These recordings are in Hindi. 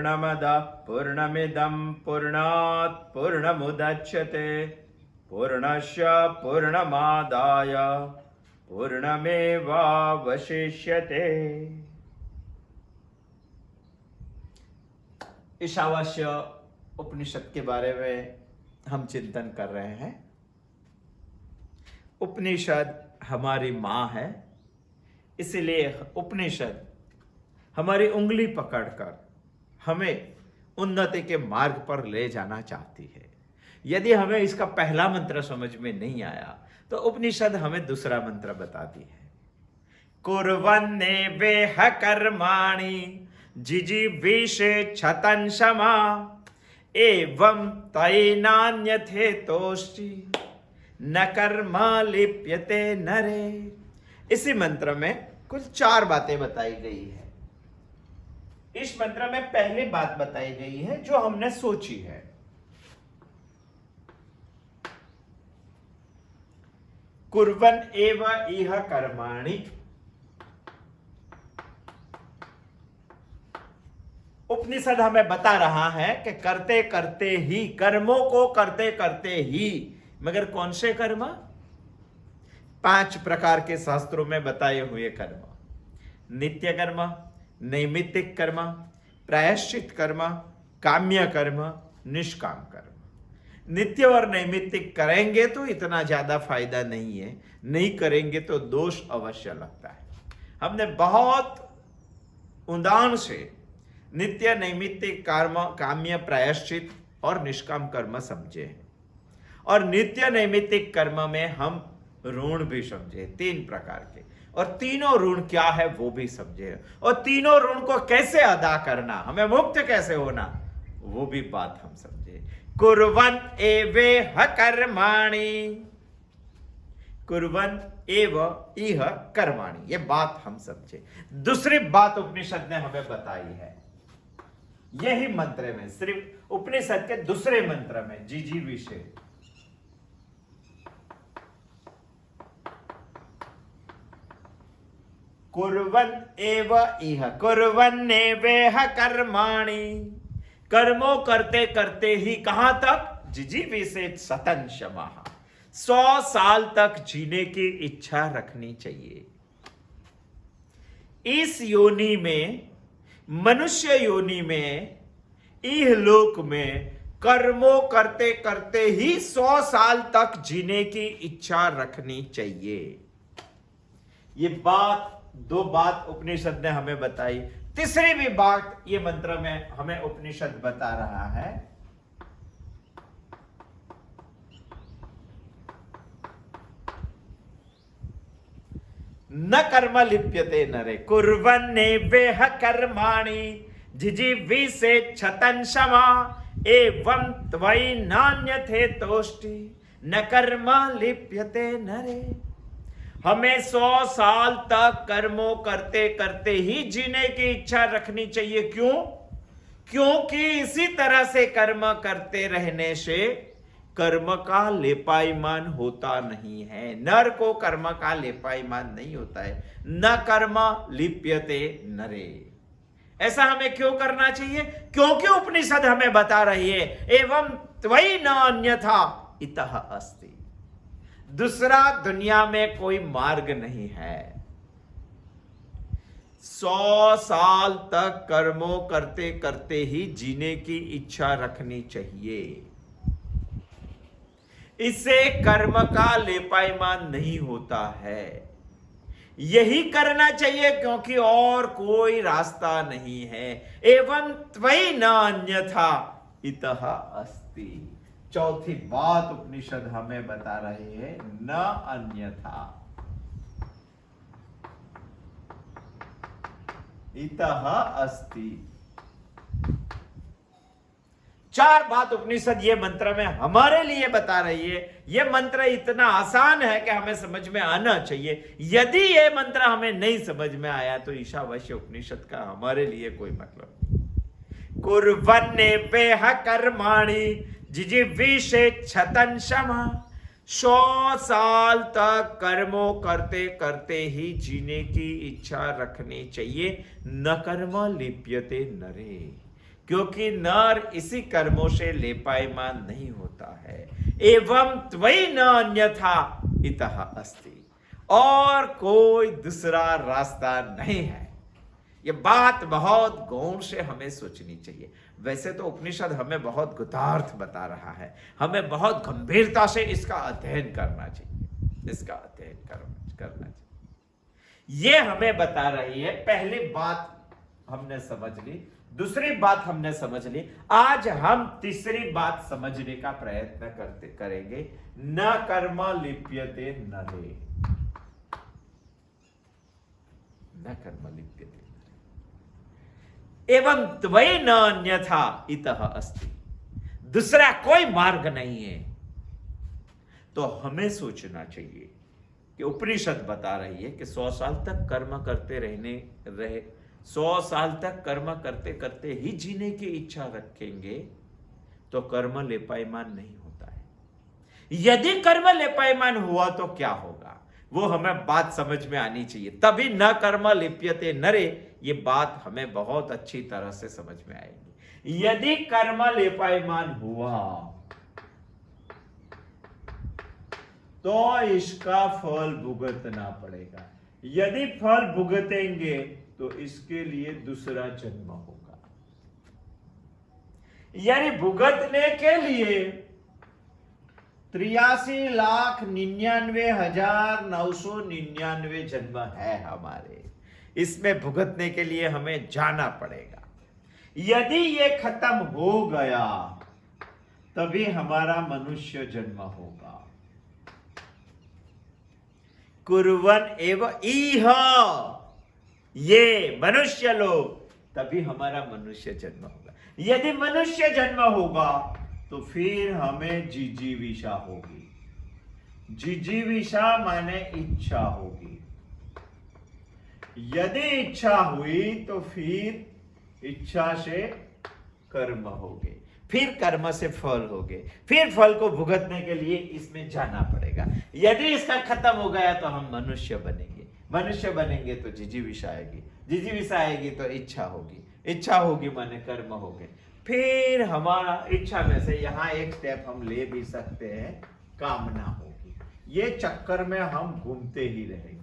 पूर्णमदः पूर्णमिदं पूर्णात् पूर्णमुदच्यते पूर्णस्य पूर्णमादाय पूर्णमेवावशिष्यते। ईशावास्य उपनिषद के बारे में हम चिंतन कर रहे हैं। उपनिषद हमारी माँ है, इसलिए उपनिषद हमारी उंगली पकड़कर हमें उन्नति के मार्ग पर ले जाना चाहती है। यदि हमें इसका पहला मंत्र समझ में नहीं आया तो उपनिषद हमें दूसरा मंत्र बताती है। कुर्वन्नेवेह कर्माणि जिजीविषेच्छतं क्षमा एवं तैनान्यथेतोष्टि न कर्म लिप्यते नरे। इसी मंत्र में कुल 4 बातें बताई गई है। इस मंत्र में पहली बात बताई गई है जो हमने सोची है। कुर्वन् एव इह कर्माणि। उपनिषद हमें बता रहा है कि करते करते ही, कर्मों को करते करते ही, मगर कौन से कर्म? 5 प्रकार के शास्त्रों में बताए हुए कर्म। नित्य कर्म, नैमित्तिक कर्म, प्रायश्चित कर्म, काम्य कर्म, निष्काम कर्म। नित्य और नैमित्तिक करेंगे तो इतना ज्यादा फायदा नहीं है, नहीं करेंगे तो दोष अवश्य लगता है। हमने बहुत उदाहरण से नित्य, नैमित्तिक कर्म, काम्य, प्रायश्चित और निष्काम कर्म समझे हैं। और नित्य नैमित्तिक कर्म में हम ऋण भी समझे 3 प्रकार के, और तीनों ऋण क्या है वो भी समझे, और तीनों ऋण को कैसे अदा करना, हमें मुक्त कैसे होना, वो भी बात हम समझे। कुर्वन् एवेह कर्माणि, कुर्वन् एव इह कर्माणि, ये बात हम समझे। दूसरी बात उपनिषद ने हमें बताई है, यही मंत्र में, सिर्फ उपनिषद के दूसरे मंत्र में, जिजीविषे। कुर्वन् एव इह, कुर्वन्नेवेह कर्माणि, कर्मों करते करते ही कहां तक? जिजीविषेच्छतं क्षमा, 100 साल तक जीने की इच्छा रखनी चाहिए। इस योनि में, मनुष्य योनि में, इह लोक में कर्मों करते करते ही 100 साल तक जीने की इच्छा रखनी चाहिए। ये बात, 2 बात उपनिषद ने हमें बताई। तीसरी भी बात ये मंत्र में हमें उपनिषद बता रहा है। न कर्म लिप्यते नरे, कुर्वन्नेवेह कर्माणि जिजीविषेच्छतं क्षमा एवं त्वयि न कर्म लिप्यते नरे। हमें 100 साल तक कर्मों करते करते ही जीने की इच्छा रखनी चाहिए। क्यों? क्योंकि इसी तरह से कर्म करते रहने से कर्म का लेपायमान होता नहीं है। नर को कर्म का लेपायमान नहीं होता है। न कर्म लिप्यते नरे। ऐसा हमें क्यों करना चाहिए? क्योंकि उपनिषद हमें बता रही है, एवं त्वयि न अन्यथा इतः अस्ति। दूसरा दुनिया में कोई मार्ग नहीं है। 100 साल तक कर्मों करते करते ही जीने की इच्छा रखनी चाहिए। इससे कर्म का लेपायमान नहीं होता है। यही करना चाहिए क्योंकि और कोई रास्ता नहीं है। एवं त्वयि न अन्यथा इतः अस्ति। चौथी बात उपनिषद हमें बता रही है, न अन्यथा इतः अस्ति। 4 बात उपनिषद ये मंत्र में हमारे लिए बता रही है। ये मंत्र इतना आसान है कि हमें समझ में आना चाहिए। यदि ये मंत्र हमें नहीं समझ में आया तो ईशावास्य उपनिषद का हमारे लिए कोई मतलब नहीं। कुर्वन्नेवेह कर्माणि जिजीविषेच्छतं क्षमा। 100 साल तक कर्मों करते करते ही जीने की इच्छा रखनी चाहिए। न कर्म लिप्यते नरे। क्योंकि नर इसी कर्मों से लेपायमान नहीं होता है। एवं त्वयि न अन्यथा इतः अस्ति, और कोई दूसरा रास्ता नहीं है। यह बात बहुत गौर से हमें सोचनी चाहिए। वैसे तो उपनिषद हमें बहुत गुतार्थ बता रहा है, हमें बहुत गंभीरता से इसका अध्ययन करना चाहिए, इसका अध्ययन करना चाहिए। यह हमें बता रही है, पहली बात हमने समझ ली, दूसरी बात हमने समझ ली। आज हम तीसरी बात समझने का प्रयत्न करेंगे। न कर्म लिप्यते नरे, न कर्म लिप्यते एवं त्वयि न अन्यथा इतः अस्ति, दूसरा कोई मार्ग नहीं है। तो हमें सोचना चाहिए कि उपनिषद बता रही है कि 100 साल तक कर्म करते रहे 100 साल तक कर्म करते करते ही जीने की इच्छा रखेंगे तो कर्म लेपायमान नहीं होता है। यदि कर्म लेपायमान हुआ तो क्या होगा, वो हमें बात समझ में आनी चाहिए। तभी न कर्म लिप्यते नरे, ये बात हमें बहुत अच्छी तरह से समझ में आएगी। यदि कर्म लेपायमान हुआ तो इसका फल भुगतना पड़ेगा। यदि फल भुगतेंगे तो इसके लिए दूसरा जन्म होगा। यानी भुगतने के लिए 83,99,999 जन्म है हमारे, इसमें भुगतने के लिए हमें जाना पड़ेगा। यदि ये खत्म हो गया तभी हमारा मनुष्य जन्म होगा। कुर्वन् एव इह, ये मनुष्य लोग, तभी हमारा मनुष्य जन्म होगा। यदि मनुष्य जन्म होगा तो फिर हमें जिजीविषा होगी। जिजीविषा माने इच्छा होगी। यदि इच्छा हुई तो फिर इच्छा से कर्म होंगे, फिर कर्म से फल होंगे, फिर फल को भुगतने के लिए इसमें जाना पड़ेगा। यदि इसका खत्म हो गया तो हम मनुष्य बनेंगे, मनुष्य बनेंगे तो जिजीविषा आएगी, जिजीविषा आएगी तो इच्छा होगी, इच्छा होगी माने कर्म होंगे। फिर हमारा इच्छा में से यहां एक स्टेप हम ले भी सकते हैं, कामना होगी। ये चक्कर में हम घूमते ही रहेंगे।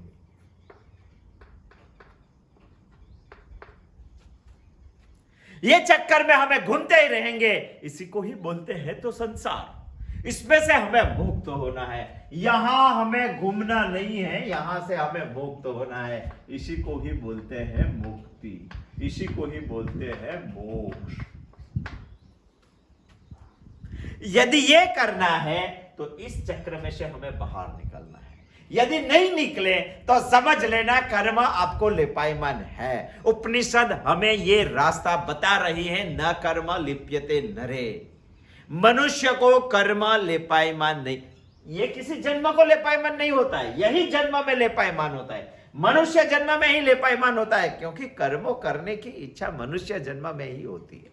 ये चक्कर में हमें घूमते ही रहेंगे, इसी को ही बोलते हैं तो संसार। इसमें से हमें मुक्त होना है, यहां हमें घूमना नहीं है, यहां से हमें मुक्त होना है। इसी को ही बोलते हैं मुक्ति, इसी को ही बोलते हैं मोक्ष। यदि ये करना है तो इस चक्र में से हमें बाहर निकलना है। यदि नहीं निकले तो समझ लेना कर्म आपको लेपायमान है। उपनिषद हमें ये रास्ता बता रही है, न कर्म लिप्यते नरे, मनुष्य को कर्म लेपायमान नहीं। ये किसी जन्म को लेपायमान नहीं होता है, यही जन्म में लेपायमान होता है। मनुष्य जन्म में ही लेपायमान होता है, क्योंकि कर्मों करने की इच्छा मनुष्य जन्म में ही होती है।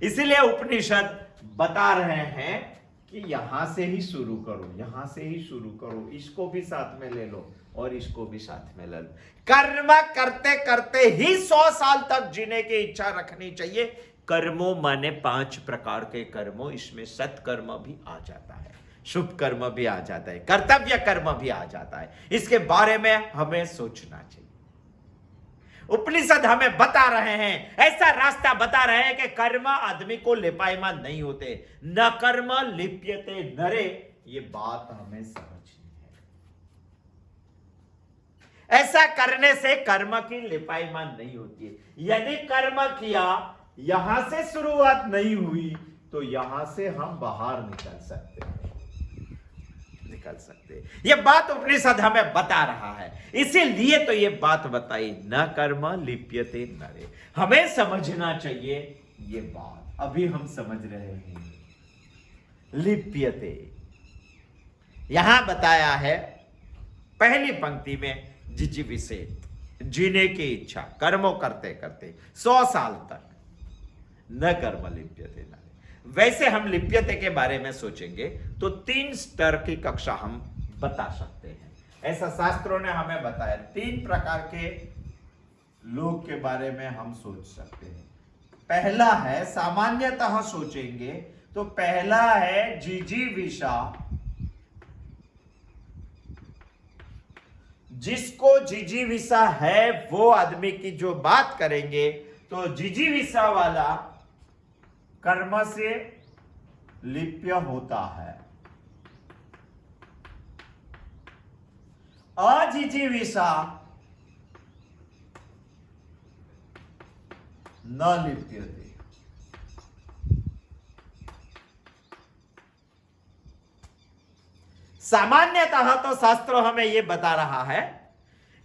इसीलिए उपनिषद बता रहे हैं कि यहां से ही शुरू करो, यहां से ही शुरू करो, इसको भी साथ में ले लो और इसको भी साथ में ले लो। कर्म करते करते ही 100 साल तक जीने की इच्छा रखनी चाहिए। कर्मों माने 5 प्रकार के कर्मों, इसमें सत्कर्म भी आ जाता है, शुभ कर्म भी आ जाता है, कर्तव्य कर्म भी आ जाता है। इसके बारे में हमें सोचना चाहिए। उपनिषद हमें बता रहे हैं, ऐसा रास्ता बता रहे हैं कि कर्म आदमी को लेपायमान नहीं होते। न कर्म लिप्यते नरे, ये बात हमें समझनी है। ऐसा करने से कर्म की लेपायमान नहीं होती है। यदि कर्म किया, यहां से शुरुआत नहीं हुई तो यहां से हम बाहर निकल सकते हैं, निकल सकते। ये बात उपनिषद हमें बता रहा है, इसीलिए तो ये बात बताई, न कर्म लिप्यते नरे। हमें समझना चाहिए ये बात, अभी हम समझ रहे हैं। लिप्यते यहां बताया है पहली पंक्ति में, जिजीविषेत, जीने की इच्छा, कर्मों करते करते 100 साल तक। न कर्म लिप्यते नरे। वैसे हम लिप्यते के बारे में सोचेंगे तो 3 स्तर की कक्षा हम बता सकते हैं। ऐसा शास्त्रों ने हमें बताया, 3 प्रकार के लोग के बारे में हम सोच सकते हैं। पहला है, सामान्यतः सोचेंगे तो पहला है जिजीविषा। जिसको जिजीविषा है वो आदमी की जो बात करेंगे तो जिजीविषा वाला कर्म से लिप्य होता है। अजिजीविषा न लिप्यते। सामान्यतः तो शास्त्र हमें यह बता रहा है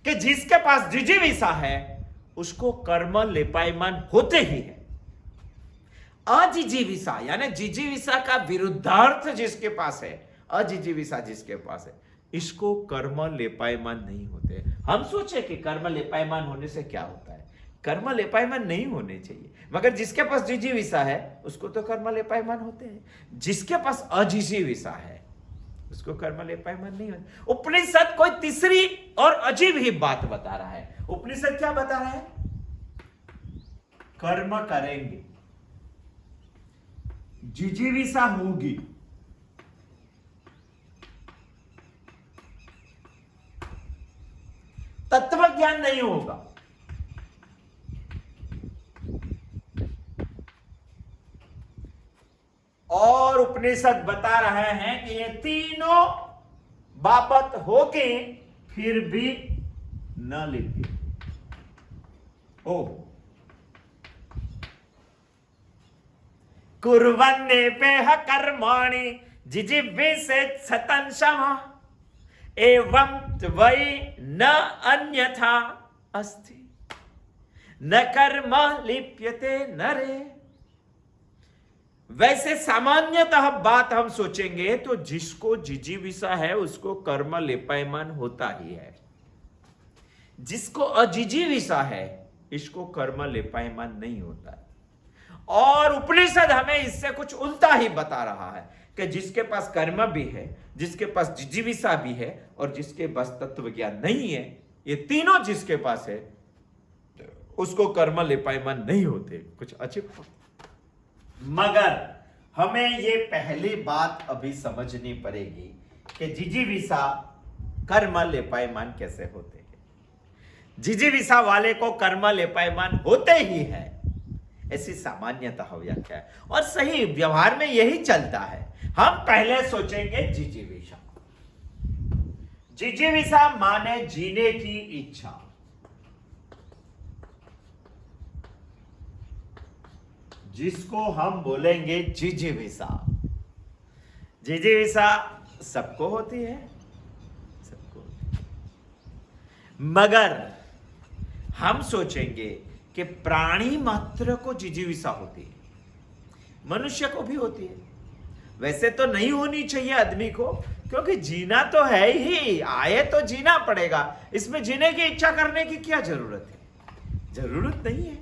कि जिसके पास जिजीविषा है उसको कर्म लेपायमान होते ही है। अजिजीविषा यानी जिजीविषा का विरुद्धार्थ जिसके पास है, अजिजीविषा जिसके पास है, इसको कर्म लेपायमान नहीं होते। हम सोचे कि कर्म लेपायमान होने से क्या होता है, कर्म लेपायमान नहीं होने चाहिए, मगर जिसके पास जिजीविषा है उसको तो कर्म लेपायमान होते हैं। जिसके पास अजिजीविषा है उसको कर्म लेपायमान नहीं होते। उपनिषद कोई तीसरी और अजीब ही बात बता रहा है। उपनिषद क्या बता रहा है? कर्म करेंगे, जिजीविषा होगी, तत्व ज्ञान नहीं होगा। और उपनिषद बता रहे हैं कि ये तीनों बाबत होके फिर भी न लिप्य ओ कुर्वन्ने पेह कर्माणि जिजीविषेत् सतंसः एवं वै न अन्यथा अस्ति न कर्म लिप्यते नरे। वैसे सामान्यतः बात हम सोचेंगे तो जिसको जिजीविषा है उसको कर्म लेपायमान होता ही है। जिसको अजिजीविषा है इसको कर्म लेपायमान नहीं होता है। और उपनिषद हमें इससे कुछ उल्टा ही बता रहा है कि जिसके पास कर्म भी है, जिसके पास जिजीविषा भी है और जिसके पास तत्व ज्ञान नहीं है, ये तीनों जिसके पास है उसको कर्म लेपायमान नहीं होते। कुछ अच्छे, मगर हमें ये पहली बात अभी समझनी पड़ेगी कि जिजीविषा कर्म लेपायमान कैसे होते हैं। जिजीविषा वाले को कर्म लेपायमान होते ही है, ऐसी सामान्यतः व्याख्या है और सही व्यवहार में यही चलता है। हम पहले सोचेंगे जिजीविषा। जिजीविषा माने जीने की इच्छा। जिसको हम बोलेंगे जिजीविषा। जिजीविषा सबको होती है, सबको होती है। मगर हम सोचेंगे कि प्राणी मात्र को जिजीविषा होती है, मनुष्य को भी होती है। वैसे तो नहीं होनी चाहिए आदमी को, क्योंकि जीना तो है ही, आए तो जीना पड़ेगा। इसमें जीने की इच्छा करने की क्या जरूरत है? जरूरत नहीं है।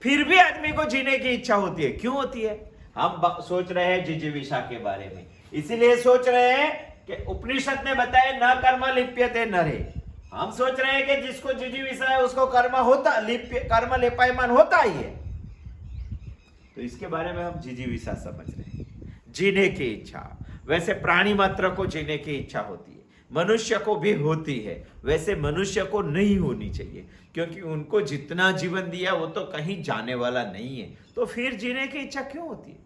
फिर भी आदमी को जीने की इच्छा होती है। क्यों होती है? हम सोच रहे हैं जिजीविषा के बारे में, इसीलिए सोच रहे हैं कि उपनिषद ने बताया न कर्म लिप्यते नरे। हम सोच रहे हैं कि जिसको जिजीविषा है उसको कर्म लेपायमान होता ही है। तो इसके बारे में हम जिजीविषा समझ रहे हैं, जीने की इच्छा। वैसे प्राणी मात्र को जीने की इच्छा होती है, मनुष्य को भी होती है। वैसे मनुष्य को नहीं होनी चाहिए, क्योंकि उनको जितना जीवन दिया वो तो कहीं जाने वाला नहीं है। तो फिर जीने की इच्छा क्यों होती है?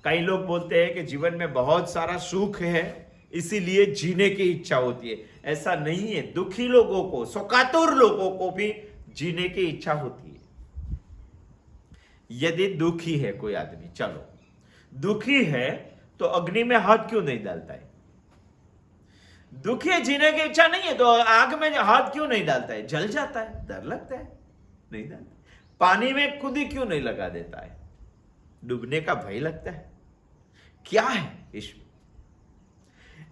कई लोग बोलते हैं कि जीवन में बहुत सारा सुख है इसीलिए जीने की इच्छा होती है। ऐसा नहीं है। दुखी लोगों को, शोकातुर लोगों को भी जीने की इच्छा होती है। यदि दुखी है कोई आदमी, चलो दुखी है तो अग्नि में हाथ क्यों नहीं डालता है? दुखी जीने की इच्छा नहीं है तो आग में हाथ क्यों नहीं डालता है? जल जाता है, डर लगता है, नहीं डालता। पानी में खुद ही क्यों नहीं लगा देता है? डूबने का भय लगता है। क्या है इसमें?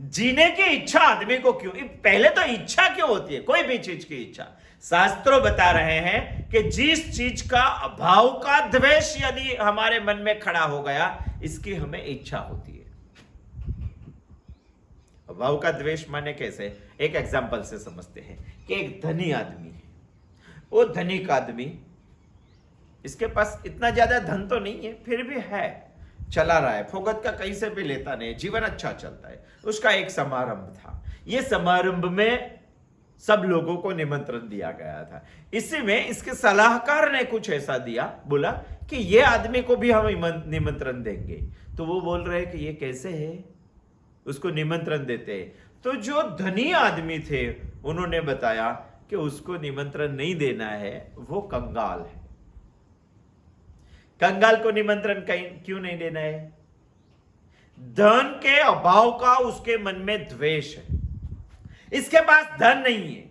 जीने की इच्छा आदमी को क्यों? पहले तो इच्छा क्यों होती है? कोई भी चीज की इच्छा। शास्त्रों बता रहे हैं कि जिस चीज का अभाव का द्वेष यदि हमारे मन में खड़ा हो गया, इसकी हमें इच्छा होती है। अभाव का द्वेष माने कैसे? एक एग्जांपल से समझते हैं कि एक धनी आदमी है। वो धनिक आदमी इसके पास इतना ज्यादा धन तो नहीं है, फिर भी है, चला रहा है, फोगत का कहीं से भी लेता नहीं, जीवन अच्छा चलता है। उसका एक समारंभ था, ये समारंभ में सब लोगों को निमंत्रण दिया गया था। इसी में इसके सलाहकार ने कुछ ऐसा दिया, बोला कि ये आदमी को भी हम निमंत्रण देंगे। तो वो बोल रहे कि ये कैसे है, उसको निमंत्रण देते हैं। तो जो धनी आदमी थे उन्होंने बताया कि उसको निमंत्रण नहीं देना है, वो कंगाल है। कंगाल को निमंत्रण क्यों नहीं देना है? धन के अभाव का उसके मन में द्वेष है। इसके पास धन नहीं है,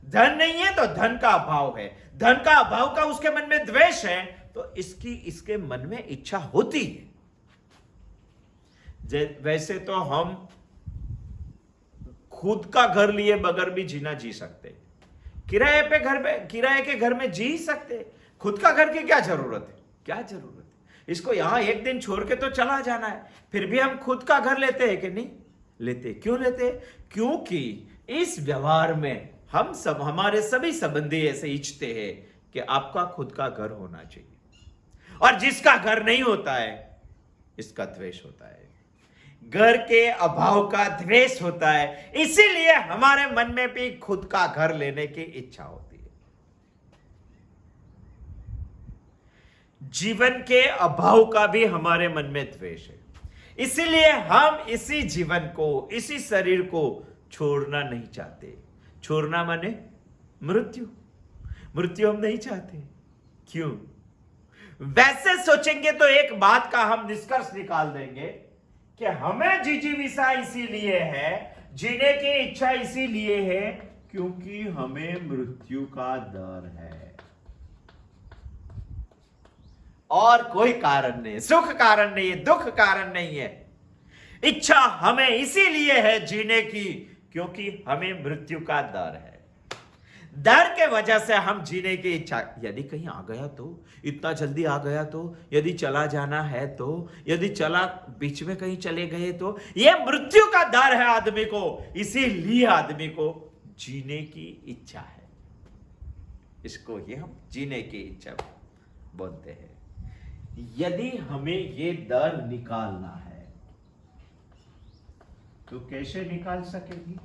धन नहीं है तो धन का अभाव है, धन का अभाव का उसके मन में द्वेष है, तो इसके मन में इच्छा होती है। वैसे तो हम खुद का घर लिए बगैर भी जीना जी सकते, किराए के घर में जी सकते। खुद का घर की क्या जरूरत है, क्या जरूरत है? इसको यहां एक दिन छोड़ के तो चला जाना है, फिर भी हम खुद का घर लेते हैं कि नहीं लेते? क्यों लेते? क्योंकि इस व्यवहार में हमारे सभी संबंधी ऐसे इच्छते हैं कि आपका खुद का घर होना चाहिए, और जिसका घर नहीं होता है इसका द्वेष होता है, घर के अभाव का द्वेष होता है। इसीलिए हमारे मन में भी खुद का घर लेने की इच्छा होती है। जीवन के अभाव का भी हमारे मन में द्वेष है, इसीलिए हम इसी जीवन को, इसी शरीर को छोड़ना नहीं चाहते। छोड़ना माने मृत्यु हम नहीं चाहते। क्यों? वैसे सोचेंगे तो एक बात का हम निष्कर्ष निकाल देंगे कि हमें जिजीविषा इसीलिए है, जीने की इच्छा इसीलिए है क्योंकि हमें मृत्यु का डर है, और कोई कारण नहीं, सुख कारण नहीं है, दुख कारण नहीं है। इच्छा हमें इसीलिए है जीने की क्योंकि हमें मृत्यु का डर है। डर के वजह से हम जीने की इच्छा, यदि कहीं आ गया तो, इतना जल्दी आ गया तो, यदि चला जाना है तो, यदि चला बीच में कहीं चले गए तो, यह मृत्यु का डर है आदमी को, इसीलिए आदमी को जीने की इच्छा है। इसको ही हम जीने की इच्छा बोलते हैं। यदि हमें ये डर निकालना है तो कैसे निकाल सकेंगे?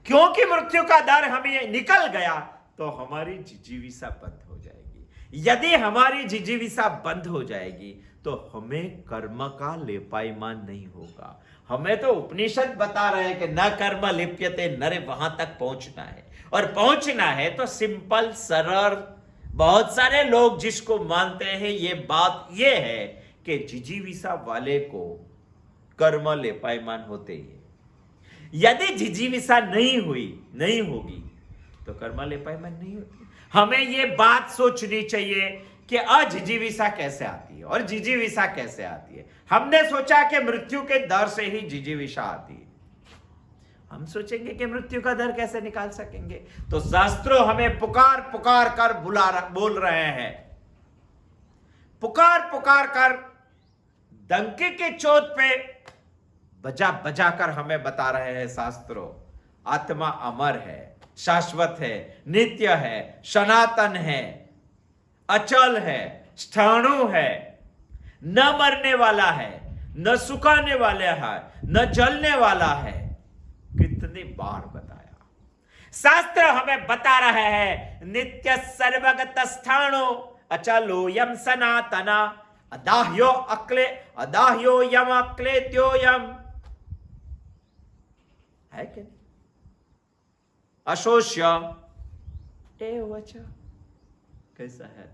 क्योंकि मृत्यु का डर हमें निकल गया तो हमारी जिजीविषा बंद हो जाएगी। यदि हमारी जिजीविषा बंद हो जाएगी तो हमें कर्म का लेपायमान नहीं होगा। हमें तो उपनिषद बता रहे हैं कि न कर्म लिप्यते नरे, वहां तक पहुंचना है, और पहुंचना है तो सिंपल सरल। बहुत सारे लोग जिसको मानते हैं ये बात ये है कि जिजीविषा वाले को कर्म लेपायमान होते ही। यदि जिजीविषा नहीं होगी तो कर्म लेपायमान नहीं होती। हमें ये बात सोचनी चाहिए कि अजिजीविषा कैसे आती है और जिजीविषा कैसे आती है। हमने सोचा कि मृत्यु के डर से ही जिजीविषा आती है। हम सोचेंगे कि मृत्यु का डर कैसे निकाल सकेंगे, तो शास्त्रों हमें पुकार पुकार कर बोल रहे हैं, पुकार पुकार कर डंके के चोट पे बजा बजा कर हमें बता रहे हैं शास्त्रों, आत्मा अमर है, शाश्वत है, नित्य है, सनातन है, अचल है, स्थाणु है, न मरने वाला है, न सुखाने वाला है, न जलने वाला है। कितनी बार बताया शास्त्र हमें बता रहा है, नित्य सर्वगत स्थाणु अचलो यम सनातना अदाह्यो यम अक्लेत्यो यम, है कि अशोष्य एवच। कैसा है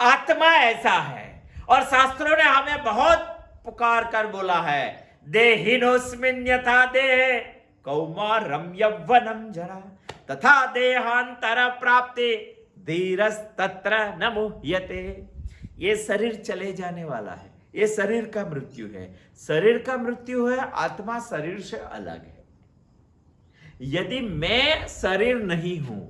आत्मा? ऐसा है। और शास्त्रों ने हमें बहुत पुकार कर बोला है, देहिनोस्मिन् यथा देहे कौमारम यौवनम जरा तथा देहांतर प्राप्ति धीरस्तत्र न मुह्यते। ये शरीर चले जाने वाला है, ये शरीर का मृत्यु है, शरीर का मृत्यु है, आत्मा शरीर से अलग है। यदि मैं शरीर नहीं हूं,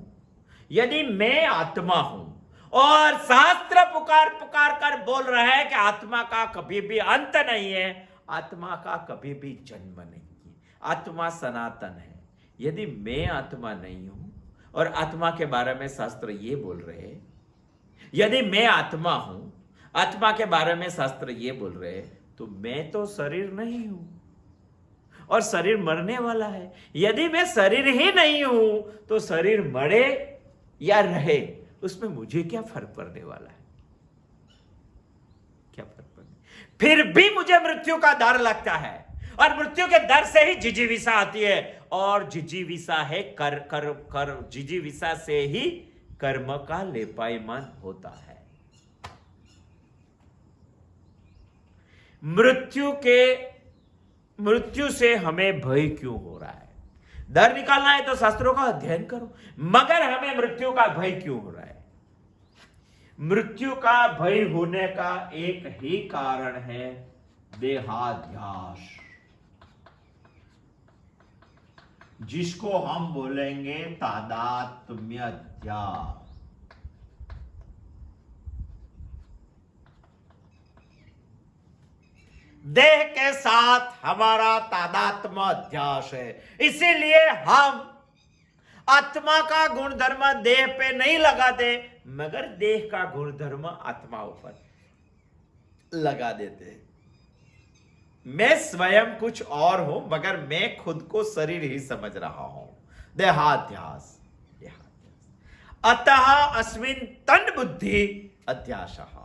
यदि मैं आत्मा हूं, और शास्त्र पुकार पुकार कर बोल रहा है कि आत्मा का कभी भी अंत नहीं है, आत्मा का कभी भी जन्म नहीं है, आत्मा सनातन है। यदि मैं आत्मा नहीं हूं और आत्मा के बारे में शास्त्र ये बोल रहे हैं, यदि मैं आत्मा हूं, आत्मा के बारे में शास्त्र ये बोल रहे हैं, तो मैं तो शरीर नहीं हूं और शरीर मरने वाला है। यदि मैं शरीर ही नहीं हूं तो शरीर मरे या रहे उसमें मुझे क्या फर्क पड़ने वाला है? क्या फर्क पड़ने? फिर भी मुझे मृत्यु का डर लगता है और मृत्यु के डर से ही जिजीविषा आती है और जिजीविषा है जिजीविषा से ही कर्म का लेपायमान होता है। मृत्यु से हमें भय क्यों हो रहा है? डर निकालना है तो शास्त्रों का अध्ययन करो, मगर हमें मृत्यु का भय क्यों हो रहा है? मृत्यु का भय होने का एक ही कारण है, देहाध्यास, जिसको हम बोलेंगे तादात्म्य अध्यास। देह के साथ हमारा तादात्म्य अध्यास है, इसीलिए हम आत्मा का गुणधर्म देह पे नहीं लगाते, मगर देह का गुणधर्म आत्मा ऊपर लगा देते हैं। मैं स्वयं कुछ और हूं, मगर मैं खुद को शरीर ही समझ रहा हूं। देहाध्यास। अतः अस्मिन् तन बुद्धि अध्यासः,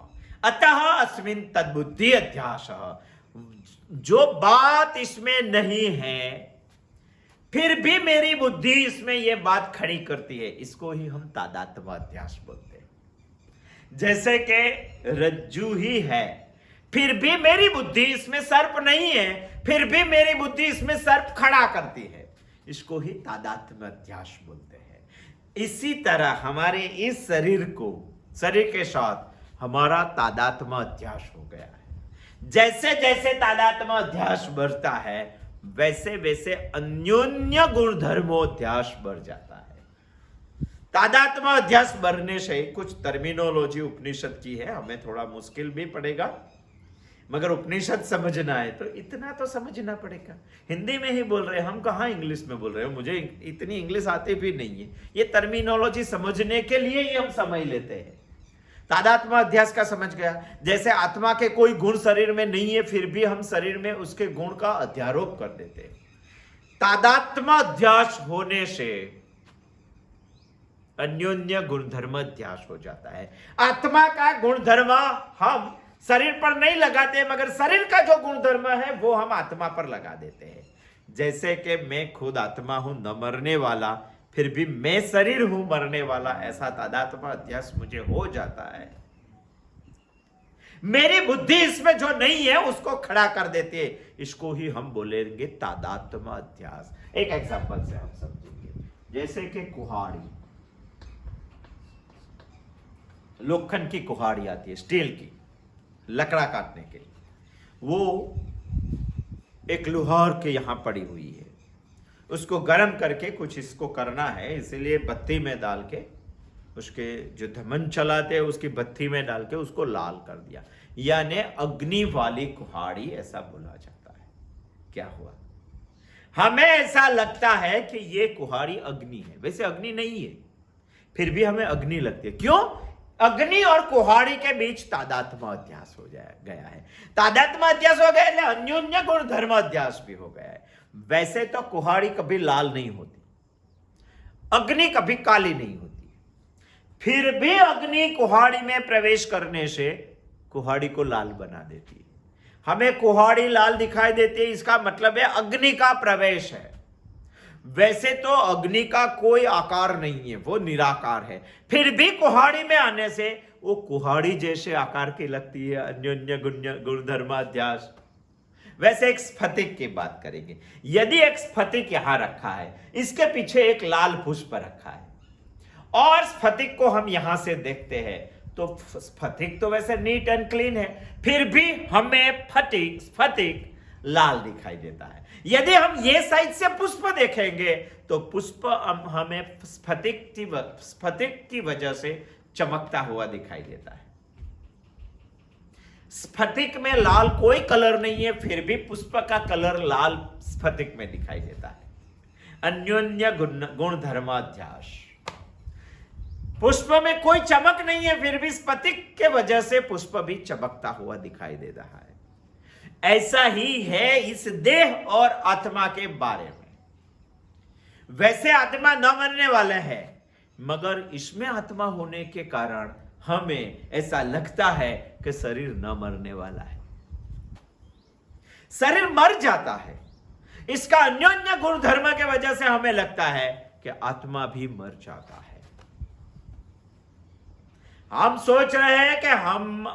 अतः अस्मिन् तद बुद्धि अध्यासः। जो बात इसमें नहीं है फिर भी मेरी बुद्धि इसमें यह बात खड़ी करती है, इसको ही हम तादात्म्य अध्यास बोलते हैं। जैसे कि रज्जू ही है, फिर भी मेरी बुद्धि इसमें सर्प नहीं है, फिर भी मेरी बुद्धि इसमें सर्प खड़ा करती है, इसको ही तादात्म्य अध्यास बोलते हैं। इसी तरह हमारे इस शरीर के साथ हमारा तादात्म्य अध्यास हो गया है। जैसे जैसे तादात्म्य अध्यास बढ़ता है वैसे वैसे अन्योन्य गुणधर्मोध्यास बढ़ जाता है। तादात्म्य अध्यास बढ़ने से कुछ टर्मिनोलॉजी उपनिषद की है, हमें थोड़ा मुश्किल भी पड़ेगा, मगर उपनिषद समझना है तो इतना तो समझना पड़ेगा। हिंदी में ही बोल रहे हैं हम, कहाँ इंग्लिश में बोल रहे हो, मुझे इतनी इंग्लिश आती भी नहीं है। ये टर्मिनोलॉजी समझने के लिए ही हम समझ लेते हैं। तादात्म्य अध्यास का समझ गया, जैसे आत्मा के कोई गुण शरीर में नहीं है फिर भी हम शरीर में उसके गुण का अध्यारोप कर देते हैं। तादात्म्य अध्यास होने से अन्योन्य गुणधर्म अध्यास हो जाता है। आत्मा का गुणधर्म हम शरीर पर नहीं लगाते, मगर शरीर का जो गुणधर्म है वो हम आत्मा पर लगा देते हैं। जैसे कि मैं खुद आत्मा हूं, न मरने वाला, फिर भी मैं शरीर हूं मरने वाला, ऐसा तादात्म्य अध्यास मुझे हो जाता है। मेरी बुद्धि इसमें जो नहीं है उसको खड़ा कर देती है, इसको ही हम बोलेंगे तादात्म्य अध्यास। एक एग्जांपल से हम समझेंगे, जैसे कि कुहाड़ी, लोखंड की कुहाड़ी आती है, स्टील की, लकड़ा काटने के लिए, वो एक लोहार के यहां पड़ी हुई है, उसको गर्म करके कुछ इसको करना है, इसलिए बत्ती में डाल के उसके जो धमन चलाते हैं उसकी बत्ती में डाल के उसको लाल कर दिया, यानी अग्नि वाली कुहाड़ी ऐसा बोला जाता है। क्या हुआ? हमें ऐसा लगता है कि ये कुहाड़ी अग्नि है, वैसे अग्नि नहीं है, फिर भी हमें अग्नि लगती है। क्यों? अग्नि और कुहाड़ी के बीच तादात्म्य अध्यास हो गया है। तादात्म्य अध्यास हो गया એટલે अन्योन्य गुण धर्म अध्यास भी हो गया है। वैसे तो कुहाड़ी कभी लाल नहीं होती, अग्नि कभी काली नहीं होती, फिर भी अग्नि कुहाड़ी में प्रवेश करने से कुहाड़ी को लाल बना देती है। हमें कुहाड़ी लाल दिखाई देती है, इसका मतलब है अग्नि का प्रवेश है। वैसे तो अग्नि का कोई आकार नहीं है, वो निराकार है, फिर भी कुहाड़ी में आने से वो कुहाड़ी जैसे आकार की लगती है, अन्योन्य गुणधर्माध्यास। वैसे एक स्फटिक की बात करेंगे, यदि एक स्फटिक यहां रखा है, इसके पीछे एक लाल पुष्प रखा है और स्फटिक को हम यहां से देखते हैं तो स्फटिक तो वैसे नीट एंड क्लीन है, फिर भी हमें स्फटिक लाल दिखाई देता है। यदि हम ये साइड से पुष्प देखेंगे तो पुष्प हमें स्फटिक की वजह से चमकता हुआ दिखाई देता है। स्फटिक में लाल कोई कलर नहीं है, फिर भी पुष्प का कलर लाल स्फटिक में दिखाई देता है। अन्योन्य गुण धर्माध्यास। पुष्प में कोई चमक नहीं है, फिर भी स्फटिक के वजह से पुष्प भी चमकता हुआ दिखाई दे रहा है। ऐसा ही है इस देह और आत्मा के बारे में। वैसे आत्मा न मरने वाला है, मगर इसमें आत्मा होने के कारण हमें ऐसा लगता है कि शरीर न मरने वाला है। शरीर मर जाता है, इसका अन्योन्य गुण धर्म के वजह से हमें लगता है कि आत्मा भी मर जाता है। हम सोच रहे हैं कि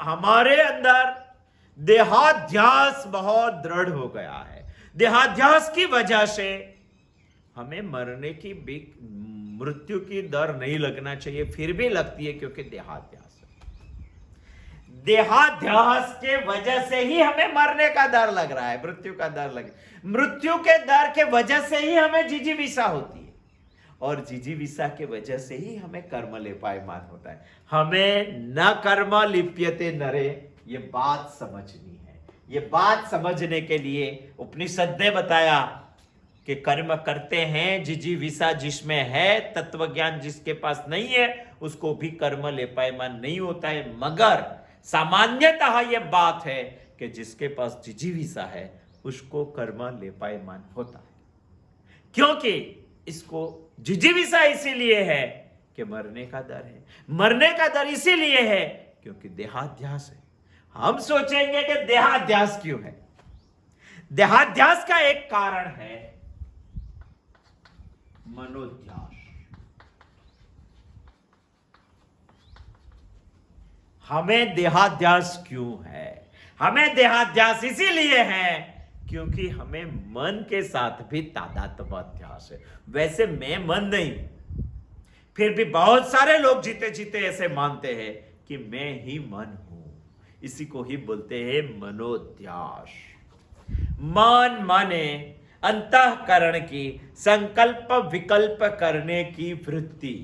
हमारे अंदर देहाध्यास बहुत दृढ़ हो गया है। देहाध्यास की वजह से हमें मरने की मृत्यु की डर नहीं लगना चाहिए, फिर भी लगती है, क्योंकि देहाध्यास है। देहाध्यास के वजह से ही हमें मरने का डर लग रहा है, मृत्यु का डर लग, मृत्यु के डर के वजह से ही हमें जिजीविषा होती है, और जिजीविषा के वजह से ही हमें कर्म लेपायमान होता है। हमें न कर्म लिप्यते नरे, ये बात समझनी है। ये बात समझने के लिए उपनिषद ने बताया कि कर्म करते हैं, जिजीविषा जिसमें है, तत्व ज्ञान जिसके पास नहीं है, उसको भी कर्म लेपायमान नहीं होता है। मगर सामान्यतः यह बात है कि जिसके पास जिजीविषा है उसको कर्म लेपायमान होता है। क्योंकि इसको जिजीविषा इसीलिए है कि मरने का डर है। मरने का डर इसीलिए है क्योंकि देहाध्यास है। हम सोचेंगे कि देहाध्यास क्यों है? देहाध्यास का एक कारण है मनोध्यास। हमें देहाध्यास क्यों है? हमें देहाध्यास इसीलिए है क्योंकि हमें मन के साथ भी तादात्म्याध्यास है। वैसे मैं मन नहीं, फिर भी बहुत सारे लोग जीते जीते ऐसे मानते हैं कि मैं ही मन हूं। इसी को ही बोलते हैं मनोध्यास। मन माने अंतःकरण की संकल्प विकल्प करने की वृत्ति,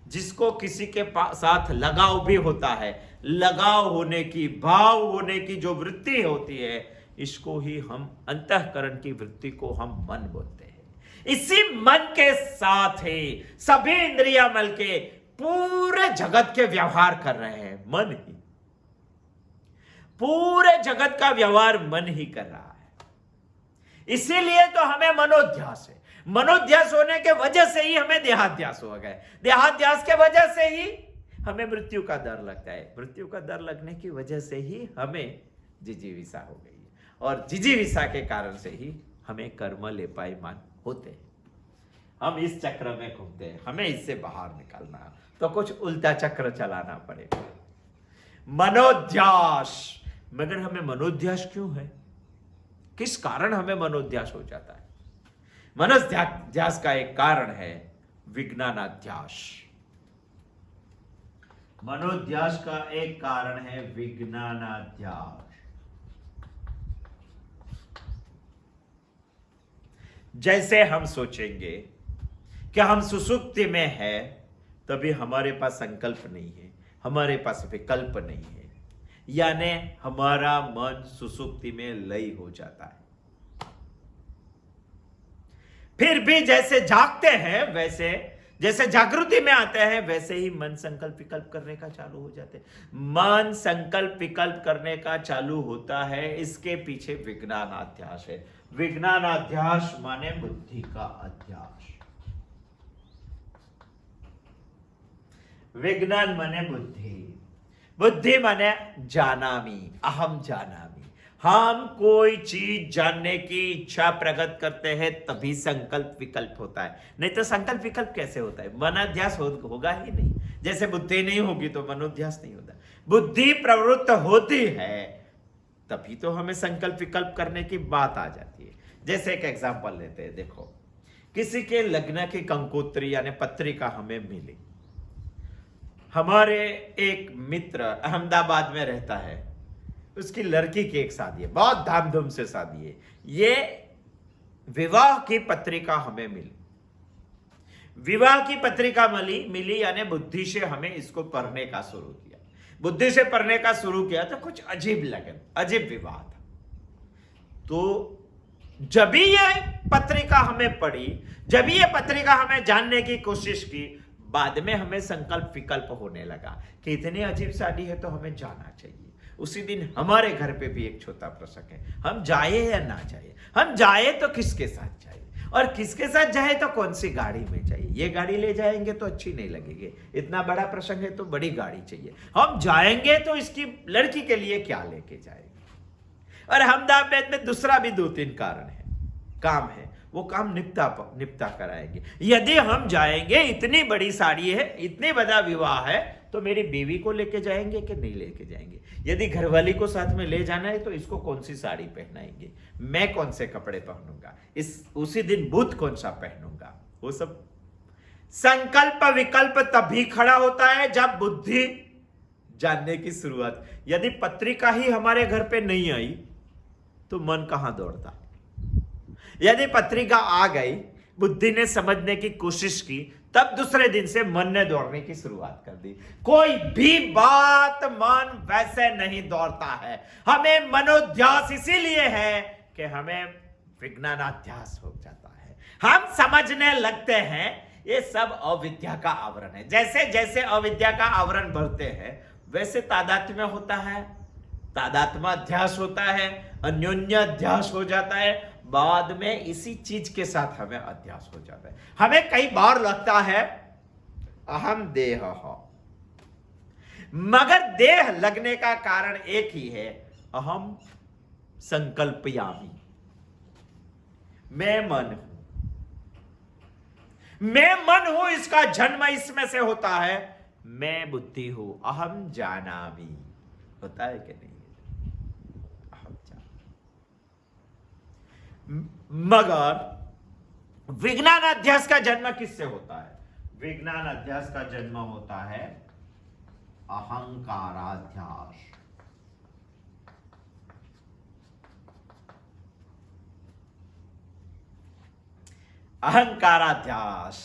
जिसको किसी के साथ लगाव भी होता है, लगाव होने की, भाव होने की जो वृत्ति होती है, इसको ही हम अंतःकरण की वृत्ति को हम मन बोलते हैं। इसी मन के साथ ही सभी इंद्रिया मल के पूरे जगत के व्यवहार कर रहे हैं। मन ही पूरे जगत का व्यवहार मन ही कर रहा है। इसीलिए तो हमें मनोध्यास है। मनोध्यास होने के वजह से ही हमें देहाध्यास हो गए। देहाध्यास के वजह से ही हमें मृत्यु का डर लगता है। मृत्यु का डर लगने की वजह से ही हमें जिजीविषा हो गई है, और जिजीविषा के कारण से ही हमें कर्म लेपायमान होते हैं। हम इस चक्र में घूमते हैं। हमें इससे बाहर निकलना है तो कुछ उल्टा चक्र चलाना पड़ेगा। मनोध्यास, मगर हमें मनोध्यास क्यों है? किस कारण हमें मनोध्यास हो जाता है? मनोध्यास का एक कारण है विज्ञानाध्यास। मनोध्यास का एक कारण है विज्ञानाध्यास। जैसे हम सोचेंगे कि हम सुसुप्ति में है, तभी हमारे पास संकल्प नहीं है, हमारे पास विकल्प नहीं है, यानी हमारा मन सुसुप्ति में लय हो जाता है। फिर भी जैसे जागते हैं, वैसे जैसे जागृति में आते हैं, वैसे ही मन संकल्प विकल्प करने का चालू हो जाते हैं। मन संकल्प विकल्प करने का चालू होता है, इसके पीछे विज्ञानाध्यास है। विज्ञानाध्यास माने बुद्धि का अध्यास। विज्ञान माने बुद्धि, बुद्धि माने जानामी, अहम जानामी। हम कोई चीज जानने की इच्छा प्रकट करते हैं तभी संकल्प विकल्प होता है, नहीं तो संकल्प विकल्प कैसे होता है? मनाध्यास होगा ही नहीं। जैसे बुद्धि नहीं होगी तो मनोध्यास नहीं होता। बुद्धि प्रवृत्त होती है तभी तो हमें संकल्प विकल्प करने की बात आ जाती है। जैसे एक एग्जांपल लेते हैं। देखो, किसी के लग्न की कंकोत्री यानी पत्रिका हमें मिली। हमारे एक मित्र अहमदाबाद में रहता है, उसकी लड़की की एक शादी है, बहुत धामधूम से शादी है। ये विवाह की पत्रिका हमें मिली। विवाह की पत्रिका मिली यानी बुद्धि से हमें इसको पढ़ने का शुरू किया। बुद्धि से पढ़ने का शुरू किया तो कुछ अजीब लगे, अजीब विवाह था। तो जब भी ये पत्रिका हमें पढ़ी, जब भी ये पत्रिका हमें जानने की कोशिश की, बाद में हमें संकल्प विकल्प होने लगा कि इतनी अजीब साड़ी है तो हमें जाना चाहिए। उसी दिन हमारे घर पे भी एक छोटा प्रसंग है, हम जाए या ना जाए, हम जाए तो किसके साथ जाए, और किसके साथ जाए तो कौन सी गाड़ी में जाए। ये गाड़ी ले जाएंगे तो अच्छी नहीं लगेगी, इतना बड़ा प्रसंग है तो बड़ी गाड़ी चाहिए। हम जाएंगे तो इसकी लड़की के लिए क्या लेके जाएंगे। और अहमदाबाद में दूसरा भी 2-3 कारण है, काम है, वो काम निपटा कराएंगे। यदि हम जाएंगे, इतनी बड़ी साड़ी है, इतने बड़ा विवाह है, तो मेरी बीवी को लेके जाएंगे कि नहीं लेके जाएंगे। यदि घरवाली को साथ में ले जाना है तो इसको कौन सी साड़ी पहनाएंगे, मैं कौन से कपड़े पहनूंगा, उसी दिन बूथ कौन सा पहनूंगा। वो सब संकल्प विकल्प तभी खड़ा होता है जब बुद्धि जानने की शुरुआत। यदि पत्रिका ही हमारे घर पे नहीं आई तो मन कहां दौड़ता। यदि पत्रिका आ गई, बुद्धि ने समझने की कोशिश की, तब दूसरे दिन से मन ने दौड़ने की शुरुआत कर दी। कोई भी बात मन वैसे नहीं दौड़ता है। हमें मनोध्यास इसीलिए है कि हमें विज्ञानाध्यास हो जाता है। हम समझने लगते हैं ये सब अविद्या का आवरण है। जैसे जैसे अविद्या का आवरण बढ़ते हैं वैसे तादात्म्य होता है, तादात्म्य अध्यास होता है, अन्योन्य अध्यास हो जाता है। बाद में इसी चीज के साथ हमें अध्यास हो जाता है। हमें कई बार लगता है अहम देह हो, मगर देह लगने का कारण एक ही है, अहम संकल्पयामी, मैं मन हूं, मैं मन हूं, इसका जन्म इसमें से होता है। मैं बुद्धि हूं, अहम जानामि, होता है कि नहीं? मगर विज्ञान अध्यास का जन्म किससे होता है? विज्ञान अध्यास का जन्म होता है अहंकाराध्यास। अहंकाराध्यास,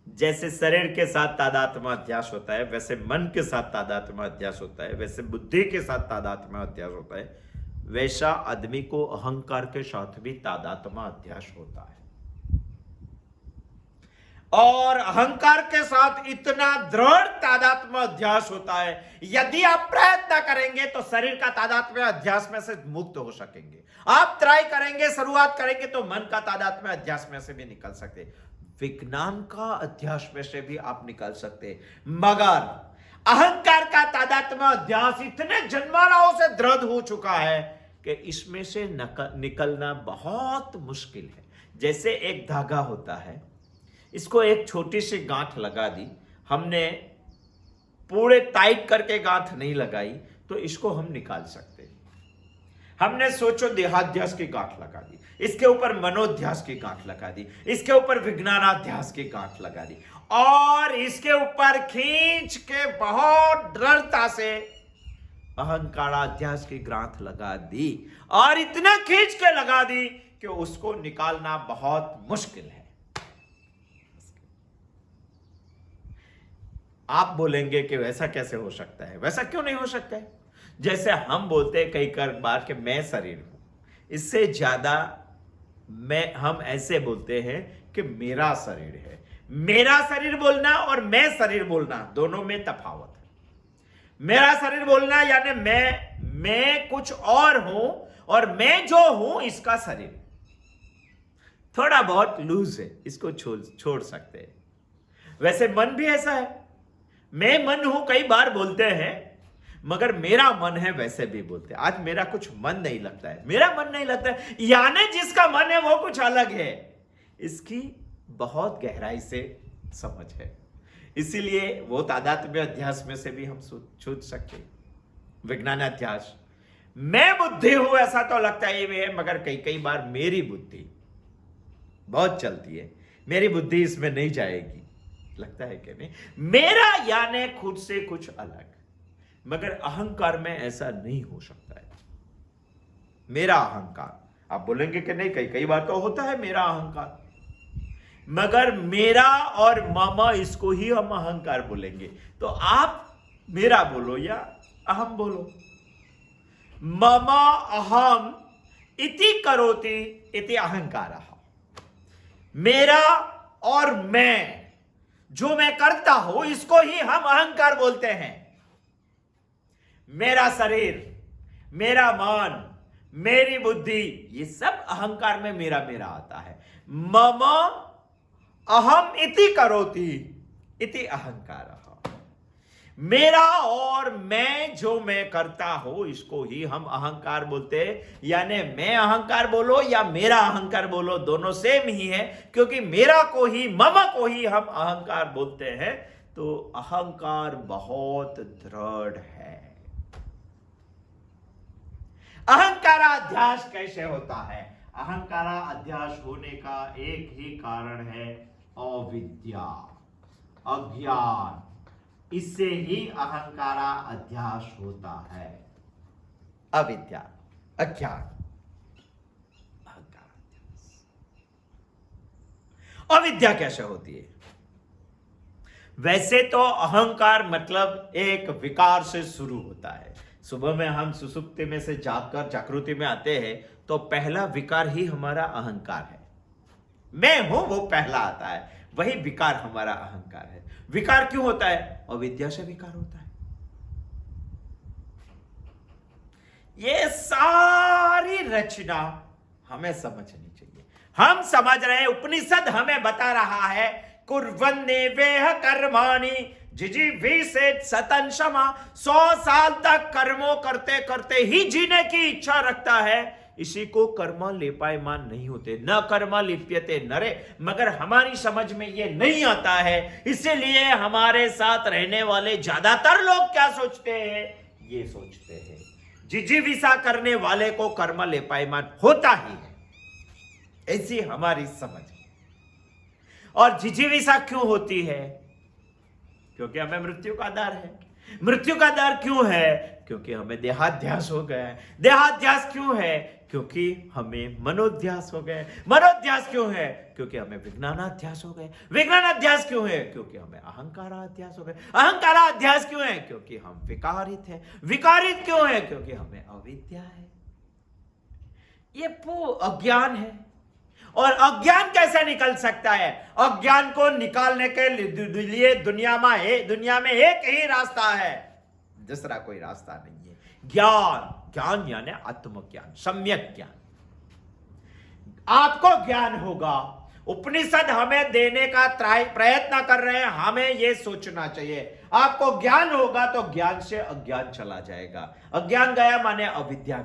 जैसे शरीर के साथ तादात्म्य अध्यास होता है, वैसे मन के साथ तादात्म्य अध्यास होता है, वैसे बुद्धि के साथ तादात्म्य अध्यास होता है, वैसा आदमी को अहंकार के साथ भी तादात्म्य अध्यास होता है। और अहंकार के साथ इतना दृढ़ तादात्म्य अध्यास होता है, यदि आप प्रयत्न करेंगे तो शरीर का तादात्म्य अध्यास में से मुक्त हो सकेंगे। आप ट्राई करेंगे, शुरुआत करेंगे तो मन का तादात्म्य अध्यास में से भी निकल सकते, विज्ञान का अध्यास में से भी आप निकल सकते। मगर अहंकार का तादात्म्य अध्यास इतने जन्माराओं से दृढ़ हो चुका है कि इसमें से निकलना बहुत मुश्किल है। जैसे एक धागा होता है, इसको एक छोटी सी गांठ लगा दी, हमने पूरे टाइट करके गांठ नहीं लगाई तो इसको हम निकाल सकते हैं। हमने सोचो देहाध्यास की गांठ लगा दी, इसके ऊपर मनोध्यास की गांठ लगा दी, इसके ऊपर विज्ञानाध्यास की गांठ लगा दी, और इसके ऊपर खींच के बहुत दृढ़ता से अहंकाराध्यास की गांठ लगा दी, और इतना खींच के लगा दी कि उसको निकालना बहुत मुश्किल है। आप बोलेंगे कि वैसा कैसे हो सकता है? वैसा क्यों नहीं हो सकता है? जैसे हम बोलते हैं कई बार कि मैं शरीर हूं, इससे ज्यादा हम ऐसे बोलते हैं कि मेरा शरीर है। मेरा शरीर बोलना और मैं शरीर बोलना दोनों में तफावत है। मेरा शरीर बोलना यानी मैं कुछ और हूं, और मैं जो हूं इसका शरीर थोड़ा बहुत लूज है, इसको छोड़ सकते हैं। वैसे मन भी ऐसा है, मैं मन हूं कई बार बोलते हैं, मगर मेरा मन है वैसे भी बोलते हैं। आज मेरा कुछ मन नहीं लगता है, मेरा मन नहीं लगता है, यानी जिसका मन है वो कुछ अलग है। इसकी बहुत गहराई से समझ है, इसीलिए वो तादात्म्य अध्यास में से भी हम छूट सकते। विज्ञान अध्यास, मैं बुद्धि हूं ऐसा तो लगता ही है, मगर कई बार मेरी बुद्धि बहुत चलती है, मेरी बुद्धि इसमें नहीं जाएगी, लगता है कि नहीं। मेरा यानी खुद से कुछ अलग, मगर अहंकार में ऐसा नहीं हो सकता है। मेरा अहंकार, आप बोलेंगे कि नहीं, कई बार तो होता है मेरा अहंकार, मगर मेरा और मामा इसको ही हम अहंकार बोलेंगे। तो आप मेरा बोलो या अहम बोलो। मम अहम इति करोति इति अहंकारः। मेरा और मैं जो मैं करता हूं इसको ही हम अहंकार बोलते हैं। मेरा शरीर, मेरा मन, मेरी बुद्धि, ये सब अहंकार में मेरा मेरा आता है। मम अहम इति करोति इति अहंकार। मेरा और मैं, जो मैं करता हूं इसको ही हम अहंकार बोलते हैं। यानी मैं अहंकार बोलो या मेरा अहंकार बोलो, दोनों सेम ही है, क्योंकि मेरा को ही, मम को ही हम अहंकार बोलते हैं। तो अहंकार बहुत दृढ़ है। अहंकाराध्यास कैसे होता है? अहंकाराध्यास होने का एक ही कारण है, अविद्या, अज्ञान। इससे ही अहंकारा अध्यास होता है। अविद्या, अज्ञान, अहंकार अध्यास। अविद्या कैसे होती है? वैसे तो अहंकार मतलब एक विकार से शुरू होता है। सुबह में हम सुसुप्ति में से जागकर जागृति में आते हैं तो पहला विकार ही हमारा अहंकार है। मैं हूं, वो पहला आता है, वही विकार हमारा अहंकार है। विकार क्यों होता है? अविद्या से विकार होता है। ये सारी रचना हमें समझनी चाहिए। हम समझ रहे हैं, उपनिषद हमें बता रहा है, कुर्वन्नेवेह कर्माणि जिजीविषेत् शतं शमा। 100 साल तक कर्मों करते करते ही जीने की इच्छा रखता है, इसी को कर्म लेपायमान नहीं होते। न कर्म लिप्यते नरे। मगर हमारी समझ में ये नहीं आता है, इसीलिए हमारे साथ रहने वाले ज्यादातर लोग क्या सोचते हैं? ये सोचते हैं जिजीविषा करने वाले को कर्म लेपायमान होता ही है, ऐसी हमारी समझ है। और जिजीविषा क्यों होती है? क्योंकि हमें मृत्यु का डर है। मृत्यु का डर क्यों है? क्योंकि हमें देहाध्यास हो गया है। देहाध्यास क्यों है? क्योंकि हमें मनोध्यास हो गए। मनोध्यास क्यों है? क्योंकि हमें विज्ञानाध्यास हो गए। विज्ञानाध्यास क्यों है? क्योंकि हमें अहंकाराध्यास हो गए। अहंकाराध्यास क्यों है? क्योंकि हम विकारित हैं। विकारित क्यों है? क्योंकि हमें अविद्या है। ये अज्ञान है। और अज्ञान कैसे निकल सकता है? अज्ञान को निकालने के लिए दुनिया में एक ही रास्ता है, दूसरा कोई रास्ता नहीं है। ज्ञान, ज्ञान यानी आत्मज्ञान, सम्यक ज्ञान। आपको ज्ञान होगा, उपनिषद हमें देने का प्रयत्न कर रहे हैं। हमें यह सोचना चाहिए, आपको ज्ञान होगा तो ज्ञान से अज्ञान चला जाएगा। अज्ञान गया माने अविद्या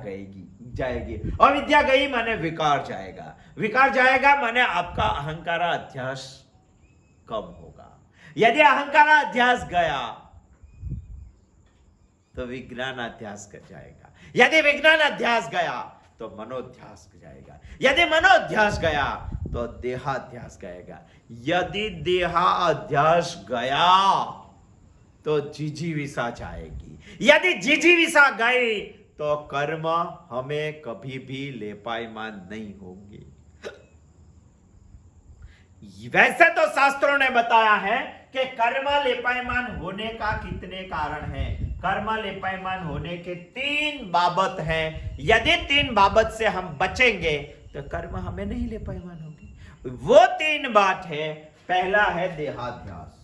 जाएगी। अविद्या गई माने विकार जाएगा। विकार जाएगा माने आपका अहंकाराध्यास कम होगा। यदि अहंकाराध्यास गया तो विज्ञानाध्यास कर जाएगा। यदि विज्ञानाध्यास गया तो मनोध्यास जाएगा। यदि मनोध्यास गया तो देहाध्यास गएगा। यदि देहाध्यास गया तो जिजीविषा जाएगी। यदि जिजीविषा गई तो कर्म हमें कभी भी लेपायमान नहीं होंगे। वैसे तो शास्त्रों ने बताया है कि कर्म लेपायमान होने का कितने कारण हैं। कर्म लेपायमान होने के 3 बाबत हैं। यदि 3 बाबत से हम बचेंगे तो कर्म हमें नहीं लेपायमान होंगे। वो 3 बात है। पहला है देहाध्यास,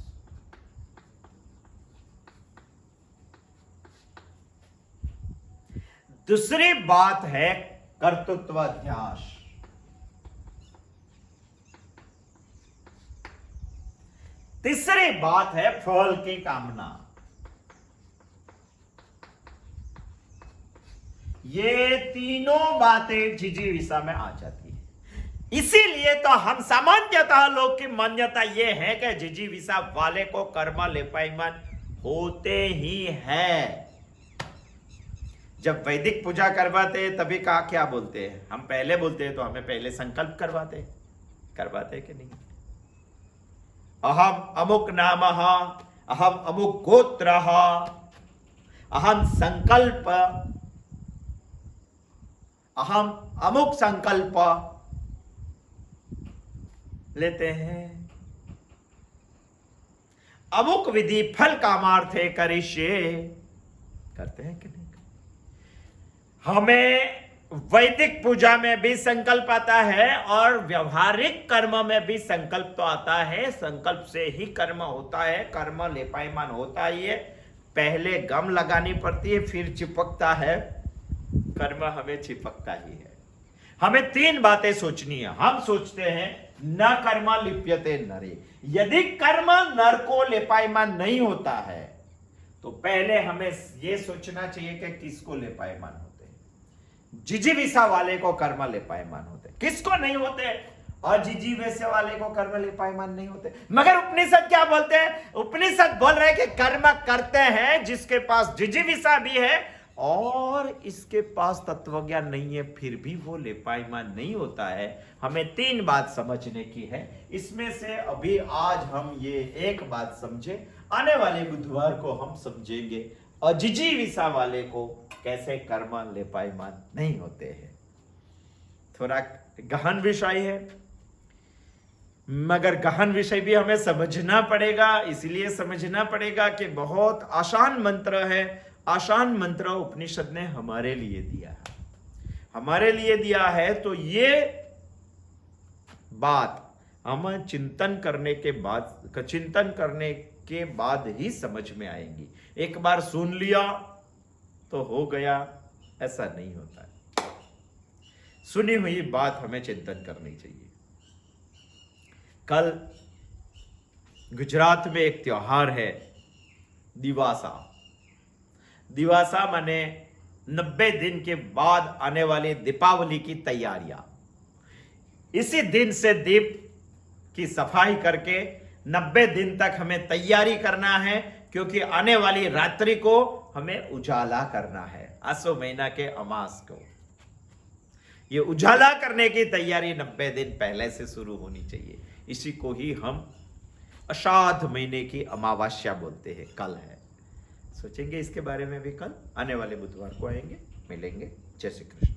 दूसरी बात है कर्तृत्वाध्यास, तीसरी बात है फल की कामना। ये तीनों बातें जिजीविषा में आ जाती है। इसीलिए तो हम सामान्यतः लोग की मान्यता यह है कि जिजीविषा वाले को कर्म लेपायमान होते ही है। जब वैदिक पूजा करवाते तभी क्या बोलते हैं? हम पहले बोलते हैं तो हमें पहले संकल्प करवाते कि नहीं? अहम अमुक नामः, अहम अमुक गोत्रः, अहम संकल्प, अहम अमुक संकल्प लेते हैं। अमुक विधि फल कामार्थे करिष्ये, करते हैं कि नहीं? हमें वैदिक पूजा में भी संकल्प आता है और व्यवहारिक कर्म में भी संकल्प तो आता है। संकल्प से ही कर्म होता है, कर्म लेपायमान होता ही है। पहले गम लगानी पड़ती है, फिर चिपकता है कर्म, हमें चिपकता ही है। हमें 3 बातें सोचनी है। हम सोचते हैं न कर्म लिप्यते नरे, यदि कर्म नर को लेपायमान नहीं होता है तो पहले हमें यह सोचना चाहिए कि किसको लेपायमान होते हैं। जिजीविषा वाले को कर्म लेपायमान होते, किसको नहीं होते? अजिजीविषा वाले को कर्म लेपायमान नहीं होते। मगर उपनिषद क्या बोलते हैं? उपनिषद बोल रहे हैं कि कर्म करते हैं जिसके पास जिजीविषा भी है और इसके पास तत्वज्ञान नहीं है, फिर भी वो लेपायमान नहीं होता है। हमें 3 बात समझने की है। इसमें से अभी आज हम ये एक बात समझे, आने वाले बुधवार को हम समझेंगे अजिजीविषा वाले को कैसे कर्म लेपायमान नहीं होते हैं। थोड़ा गहन विषय है, मगर गहन विषय भी हमें समझना पड़ेगा। इसलिए समझना पड़ेगा कि बहुत आसान मंत्र है। आसान मंत्र उपनिषद ने हमारे लिए दिया है, हमारे लिए दिया है। तो ये बात हम चिंतन करने के बाद ही समझ में आएंगी। एक बार सुन लिया तो हो गया, ऐसा नहीं होता है। सुनी हुई बात हमें चिंतन करनी चाहिए। कल गुजरात में एक त्योहार है दिवासा। दिवासा माने 90 दिन के बाद आने वाली दीपावली की तैयारियां। इसी दिन से दीप की सफाई करके 90 दिन तक हमें तैयारी करना है, क्योंकि आने वाली रात्रि को हमें उजाला करना है। आसो महीना के अमास को ये उजाला करने की तैयारी 90 दिन पहले से शुरू होनी चाहिए। इसी को ही हम अषाढ़ महीने की अमावस्या बोलते हैं। कल है, सोचेंगे इसके बारे में भी। कल आने वाले बुधवार को आएंगे, मिलेंगे। जय श्री कृष्ण।